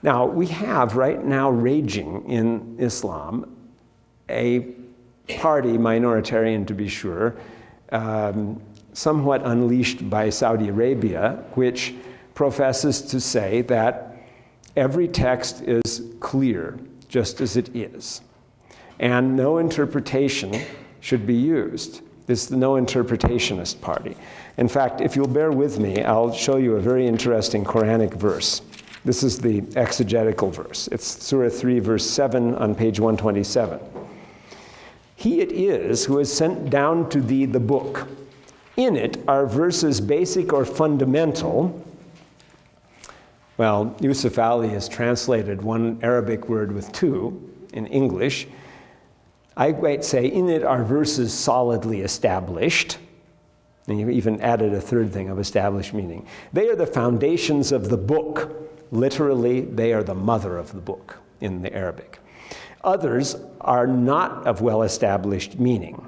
Now, we have right now raging in Islam a party, minoritarian to be sure, somewhat unleashed by Saudi Arabia, which professes to say that every text is clear, just as it is, and no interpretation should be used. This is the no-interpretationist party. In fact, if you'll bear with me, I'll show you a very interesting Quranic verse. This is the exegetical verse. It's Surah 3, verse 7 on page 127. He it is who has sent down to thee the book. In it are verses basic or fundamental. Well, Yusuf Ali has translated one Arabic word with two in English. I might say, in it are verses solidly established. And you even added a third thing of established meaning. They are the foundations of the book. Literally, they are the mother of the book in the Arabic. Others are not of well-established meaning.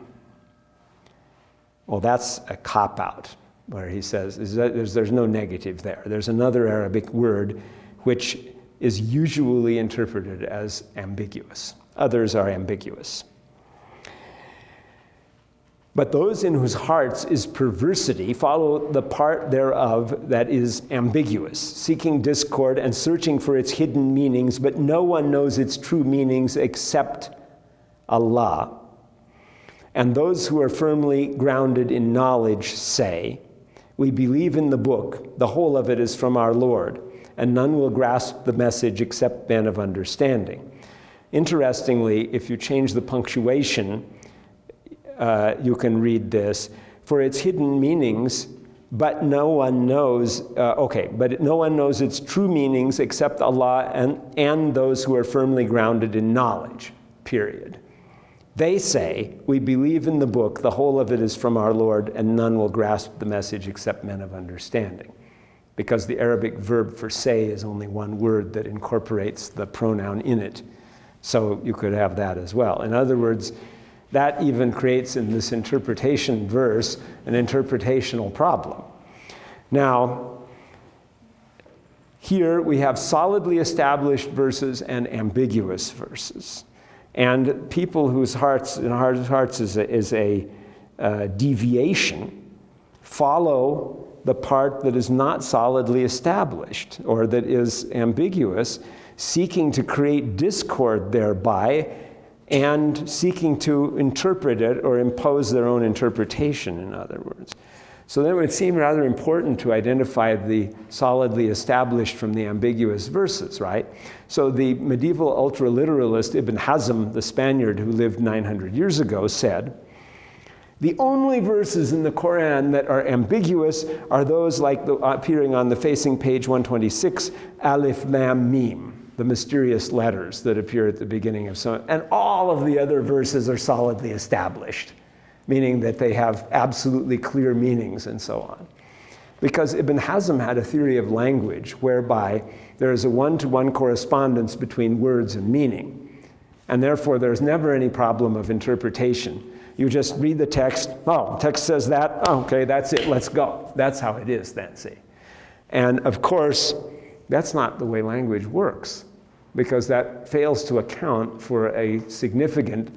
Well, that's a cop-out, where he says there's no negative there. There's another Arabic word which is usually interpreted as ambiguous. Others are ambiguous. But those in whose hearts is perversity follow the part thereof that is ambiguous, seeking discord and searching for its hidden meanings, but no one knows its true meanings except Allah. And those who are firmly grounded in knowledge say, we believe in the book, the whole of it is from our Lord, and none will grasp the message except men of understanding. Interestingly, if you change the punctuation, you can read this, for its hidden meanings, but no one knows, but no one knows its true meanings except Allah and those who are firmly grounded in knowledge, period. They say, we believe in the book, the whole of it is from our Lord, and none will grasp the message except men of understanding. Because the Arabic verb for say is only one word that incorporates the pronoun in it. So you could have that as well. In other words, that even creates in this interpretation verse an interpretational problem. Now, here we have solidly established verses and ambiguous verses. And people whose hearts is a deviation follow the part that is not solidly established or that is ambiguous, seeking to create discord thereby and seeking to interpret it or impose their own interpretation, in other words. So then it would seem rather important to identify the solidly established from the ambiguous verses, right? So the medieval ultraliteralist Ibn Hazm, the Spaniard who lived 900 years ago, said, the only verses in the Qur'an that are ambiguous are those like appearing on the facing page 126, Alif Lam Mim, the mysterious letters that appear at the beginning of some, and all of the other verses are solidly established, meaning that they have absolutely clear meanings and so on. Because Ibn Hazm had a theory of language whereby there is a one-to-one correspondence between words and meaning, and therefore there's never any problem of interpretation. You just read the text, oh, text says that, oh, okay, that's it, let's go. That's how it is then, see. And of course, that's not the way language works, because that fails to account for a significant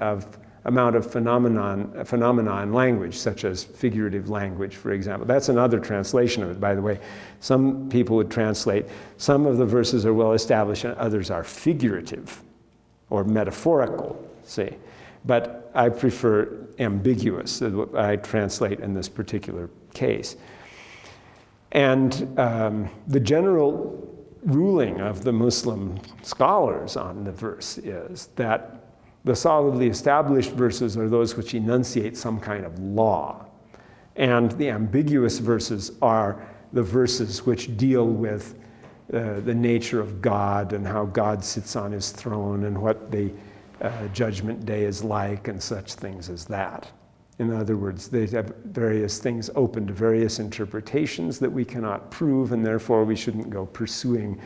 amount of phenomena in language, such as figurative language, for example. That's another translation of it, by the way. Some people would translate, some of the verses are well established and others are figurative or metaphorical, see. But I prefer ambiguous, I translate in this particular case. And the general ruling of the Muslim scholars on the verse is that the solidly established verses are those which enunciate some kind of law. And the ambiguous verses are the verses which deal with the nature of God and how God sits on his throne and what the judgment day is like and such things as that. In other words, they have various things open to various interpretations that we cannot prove, and therefore we shouldn't go pursuing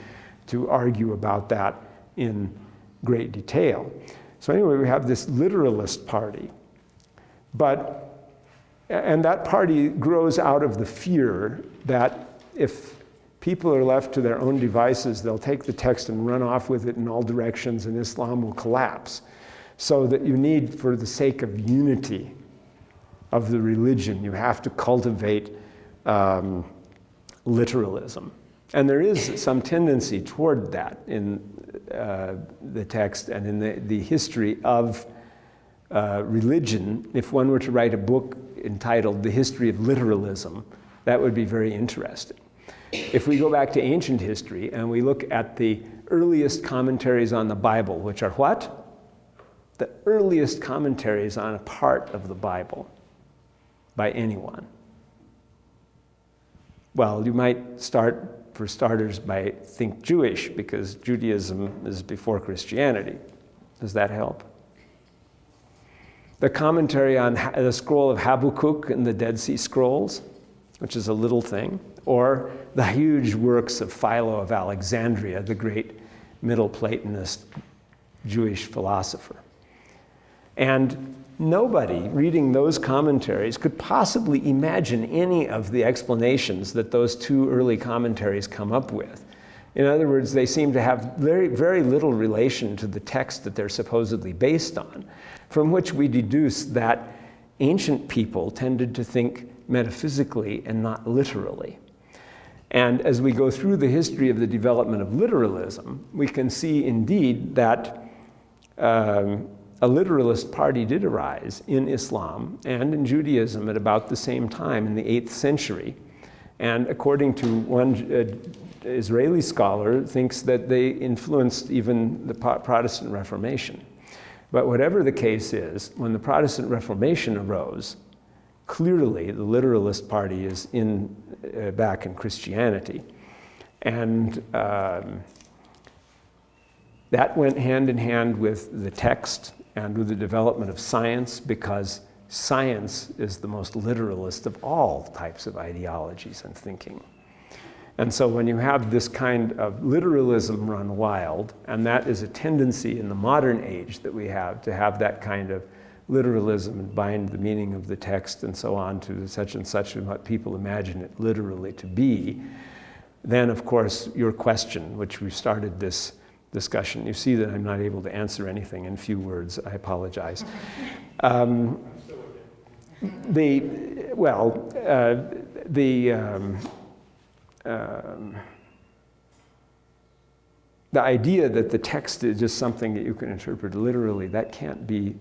to argue about that in great detail. So anyway, we have this literalist party. And that party grows out of the fear that if people are left to their own devices, they'll take the text and run off with it in all directions, and Islam will collapse. So that you need, for the sake of unity of the religion, you have to cultivate literalism. And there is some tendency toward that in the text and in the history of religion. If one were to write a book entitled The History of Literalism, that would be very interesting. If we go back to ancient history and we look at the earliest commentaries on the Bible, which are what? The earliest commentaries on a part of the Bible by anyone. Well, you might start, for starters, by think Jewish, because Judaism is before Christianity. Does that help? The commentary on the scroll of Habakkuk in the Dead Sea Scrolls, which is a little thing, or the huge works of Philo of Alexandria, the great Middle Platonist Jewish philosopher. And nobody reading those commentaries could possibly imagine any of the explanations that those two early commentaries come up with. In other words, they seem to have very, very little relation to the text that they're supposedly based on, from which we deduce that ancient people tended to think metaphysically and not literally. And as we go through the history of the development of literalism, we can see indeed that a literalist party did arise in Islam and in Judaism at about the same time in the 8th century. And according to one Israeli scholar, thinks that they influenced even the Protestant Reformation. But whatever the case is, when the Protestant Reformation arose, clearly the literalist party is back in Christianity. And that went hand in hand with the text and with the development of science, because science is the most literalist of all types of ideologies and thinking. And so when you have this kind of literalism run wild, and that is a tendency in the modern age that we have to have that kind of literalism and bind the meaning of the text and so on to such and such and what people imagine it literally to be, then of course your question, which we started this discussion, you see that I'm not able to answer anything in few words, I apologize. The idea that the text is just something that you can interpret literally, that can't be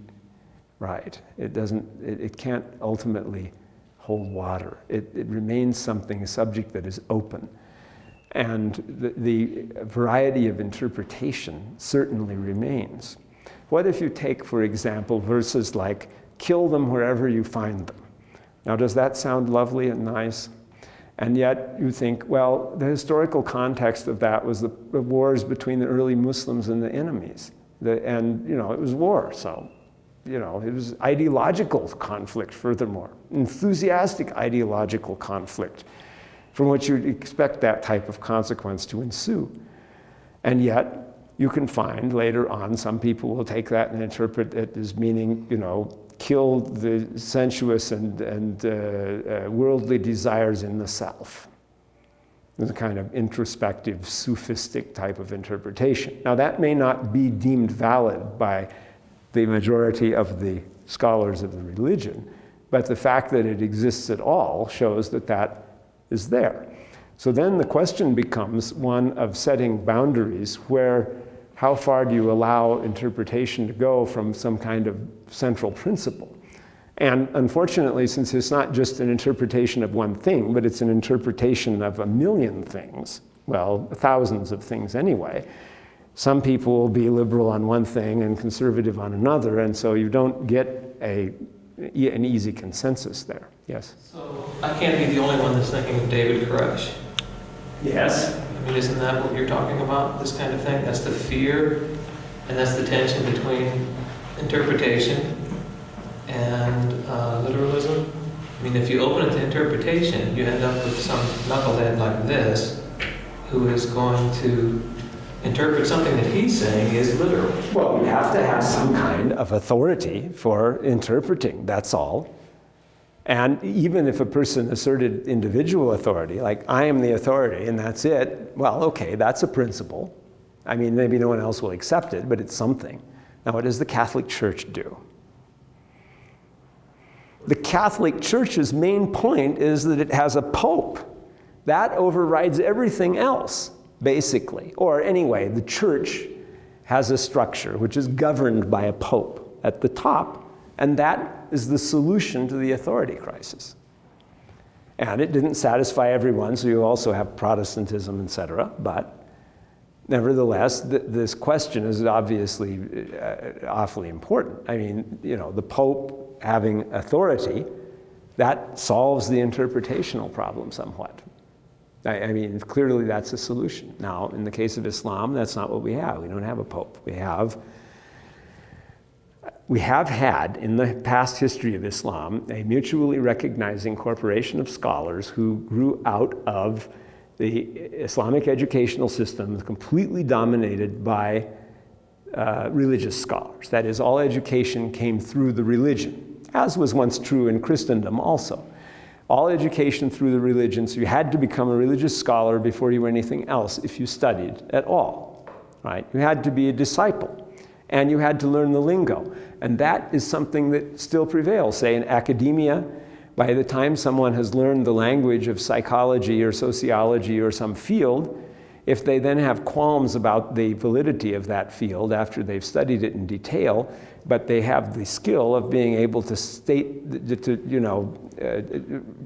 right. It can't ultimately hold water. It remains something, a subject that is open. And the variety of interpretation certainly remains. What if you take, for example, verses like, kill them wherever you find them? Now, does that sound lovely and nice? And yet you think, well, the historical context of that was the wars between the early Muslims and the enemies. And, it was war, so, it was ideological conflict, furthermore, enthusiastic ideological conflict, from which you'd expect that type of consequence to ensue. And yet, you can find later on, some people will take that and interpret it as meaning, kill the sensuous and worldly desires in the self. There's a kind of introspective, sophistic type of interpretation. Now, that may not be deemed valid by the majority of the scholars of the religion, but the fact that it exists at all shows that that is there. So then the question becomes one of setting boundaries how far do you allow interpretation to go from some kind of central principle? And unfortunately, since it's not just an interpretation of one thing, but it's an interpretation of a million things, well, thousands of things anyway, some people will be liberal on one thing and conservative on another, and so you don't get an easy consensus there. Yes? So I can't be the only one that's thinking of David Koresh. Yes. I mean, isn't that what you're talking about, this kind of thing? That's the fear, and that's the tension between interpretation and literalism. I mean, if you open it to interpretation, you end up with some knucklehead like this, who is going to interpret something that he's saying is literal. Well, you have to have some kind of authority for interpreting, that's all. And even if a person asserted individual authority, like I am the authority and that's it, well, okay, that's a principle. I mean, maybe no one else will accept it, but it's something. Now, what does the Catholic Church do? The Catholic Church's main point is that it has a pope. That overrides everything else, basically. Or anyway, the church has a structure which is governed by a pope at the top, and that is the solution to the authority crisis. And it didn't satisfy everyone, so you also have Protestantism, etc. But nevertheless, this question is obviously awfully important. I mean, the Pope having authority, that solves the interpretational problem somewhat. I mean, clearly that's a solution. Now, in the case of Islam, that's not what we have. We don't have a Pope. We have had, in the past history of Islam, a mutually recognizing corporation of scholars who grew out of the Islamic educational system completely dominated by religious scholars. That is, all education came through the religion, as was once true in Christendom also. All education through the religion, so you had to become a religious scholar before you were anything else if you studied at all, right? You had to be a disciple. And you had to learn the lingo. And that is something that still prevails. Say in academia, by the time someone has learned the language of psychology or sociology or some field, if they then have qualms about the validity of that field after they've studied it in detail, but they have the skill of being able to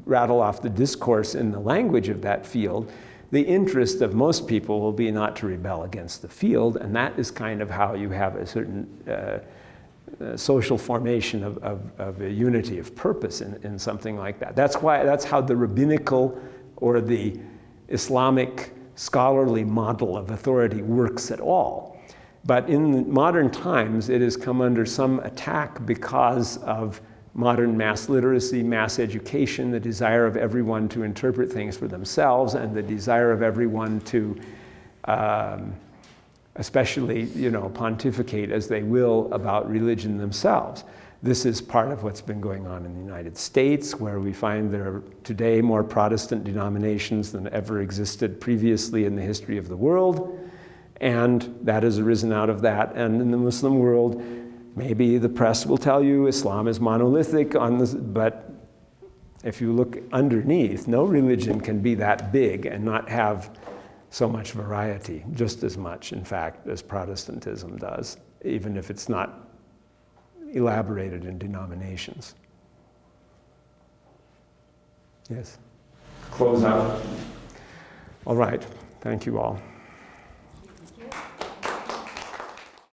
rattle off the discourse in the language of that field, the interest of most people will be not to rebel against the field, and that is kind of how you have a certain social formation of a unity of purpose in something like that. That's how the rabbinical or the Islamic scholarly model of authority works at all. But in modern times, it has come under some attack because of modern mass literacy, mass education, the desire of everyone to interpret things for themselves, and the desire of everyone to especially, pontificate as they will about religion themselves. This is part of what's been going on in the United States, where we find there are today more Protestant denominations than ever existed previously in the history of the world, and that has arisen out of that. And in the Muslim world, maybe the press will tell you Islam is monolithic on this, but if you look underneath, no religion can be that big and not have so much variety, just as much, in fact, as Protestantism does, even if it's not elaborated in denominations. Yes? Close out. All right. Thank you all.